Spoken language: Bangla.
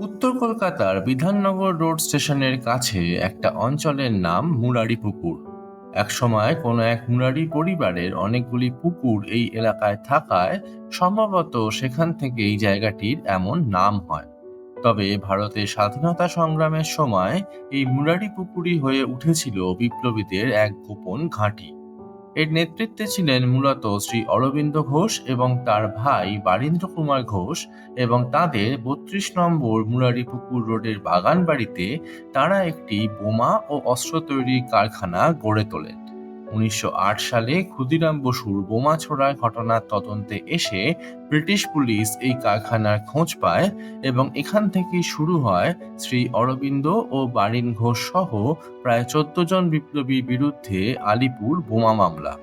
উত্তর কলকাতার বিধাননগর রোড স্টেশনের কাছে একটা অঞ্চলের নাম মুরারিপুকুর। একসময় কোনো এক মুরারি পরিবারের অনেকগুলি পুকুর এই এলাকায় থাকায় সম্ভবত সেখান থেকে এই জায়গাটির এমন নাম হয়। তবে ভারতের স্বাধীনতা সংগ্রামের সময় এই মুরারি পুকুরই হয়ে উঠেছিল বিপ্লবীদের এক গোপন ঘাঁটি। এর নেতৃত্বে ছিলেন মূলত শ্রী অরবিন্দ ঘোষ এবং তার ভাই বারীন্দ্র কুমার ঘোষ, এবং তাদের ৩২ নম্বর মুরারিপুকুর রোডের বাগান বাড়িতে তারা একটি বোমা ও অস্ত্র তৈরির কারখানা গড়ে তোলেন। ১৯০৮ সালে ক্ষুদিরাম বসুর বোমা ছোড়ার ঘটনার তদন্তে এসে ব্রিটিশ পুলিশ এই কারখানার খোঁজ পায়, এবং এখান থেকেই শুরু হয় শ্রী অরবিন্দ ও বারীন ঘোষ সহ প্রায় ১৪ জন বিপ্লবীর বিরুদ্ধে আলিপুর বোমা মামলা।